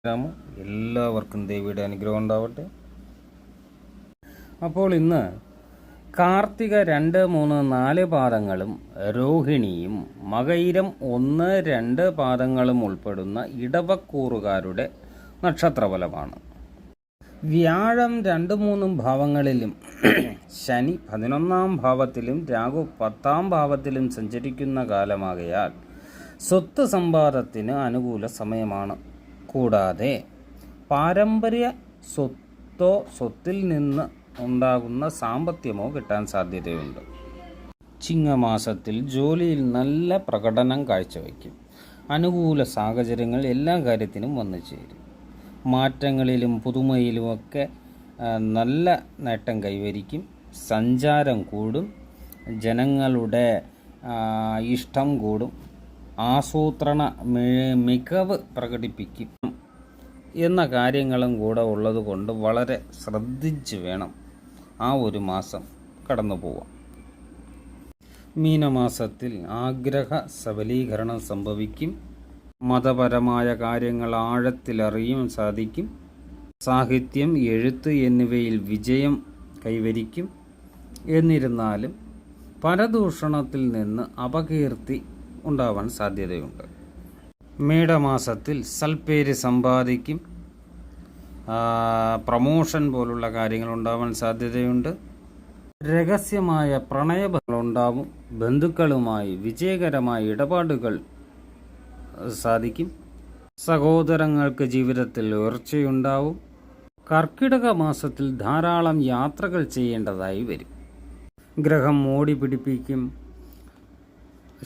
എല്ലാവർക്കും ദേവിയുടെ അനുഗ്രഹം ഉണ്ടാവട്ടെ. അപ്പോൾ ഇന്ന് കാർത്തിക 2, 3, 4 പാദങ്ങളും രോഹിണിയും മകയിരം 1, 2 പാദങ്ങളും ഉൾപ്പെടുന്ന ഇടവക്കൂറുകാരുടെ നക്ഷത്രഫലമാണ്. വ്യാഴം 2, 3 ഭാവങ്ങളിലും ശനി 11ാം ഭാവത്തിലും രാഹു 10ാം ഭാവത്തിലും സഞ്ചരിക്കുന്ന കാലമാകയാൽ സ്വത്ത് സമ്പാദത്തിന് അനുകൂല സമയമാണ്. കൂടാതെ പാരമ്പര്യ സ്വത്തോ സ്വത്തിൽ നിന്ന് ഉണ്ടാകുന്ന സാമ്പത്തികമോ കിട്ടാൻ സാധ്യതയുണ്ട്. ചിങ്ങമാസത്തിൽ ജോലിയിൽ നല്ല പ്രകടനം കാഴ്ചവയ്ക്കും. അനുകൂല സാഹചര്യങ്ങൾ എല്ലാ കാര്യത്തിനും വന്നു ചേരും. മാറ്റങ്ങളിലും പുതുമയിലുമൊക്കെ നല്ല നേട്ടം കൈവരിക്കും. സഞ്ചാരം കൂടും. ജനങ്ങളുടെ ഇഷ്ടം കൂടും. ആസൂത്രണ മികവ് പ്രകടിപ്പിക്കും എന്ന കാര്യങ്ങളും കൂടെ ഉള്ളതുകൊണ്ട് വളരെ ശ്രദ്ധിച്ച് വേണം ആ ഒരു മാസം കടന്നു പോവാം. മീനമാസത്തിൽ ആഗ്രഹ സബലീകരണം സംഭവിക്കും. മതപരമായ കാര്യങ്ങൾ ആഴത്തിലറിയാൻ സാധിക്കും. സാഹിത്യം, എഴുത്ത് എന്നിവയിൽ വിജയം കൈവരിക്കും. എന്നിരുന്നാലും പരദൂഷണത്തിൽ നിന്ന് അപകീർത്തി ഉണ്ടാവാൻ സാധ്യതയുണ്ട്. മേടമാസത്തിൽ സൽപ്പേര് സമ്പാദിക്കും. പ്രമോഷൻ പോലുള്ള കാര്യങ്ങൾ ഉണ്ടാവാൻ സാധ്യതയുണ്ട്. രഹസ്യമായ പ്രണയബന്ധങ്ങളുണ്ടാവും. ബന്ധുക്കളുമായി വിജയകരമായ ഇടപാടുകൾ സാധിക്കും. സഹോദരങ്ങൾക്ക് ജീവിതത്തിൽ ഉയർച്ചയുണ്ടാവും. കർക്കിടക മാസത്തിൽ ധാരാളം യാത്രകൾ ചെയ്യേണ്ടതായി വരും. ഗ്രഹം മോടി പിടിപ്പിക്കും.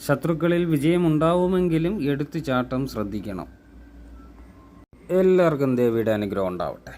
ശത്രുക്കളിൽ വിജയമുണ്ടാവുമെങ്കിലും എടുത്തുചാട്ടം ശ്രദ്ധിക്കണം. എല്ലാവർക്കും ദേവിയുടെ അനുഗ്രഹം ഉണ്ടാവട്ടെ.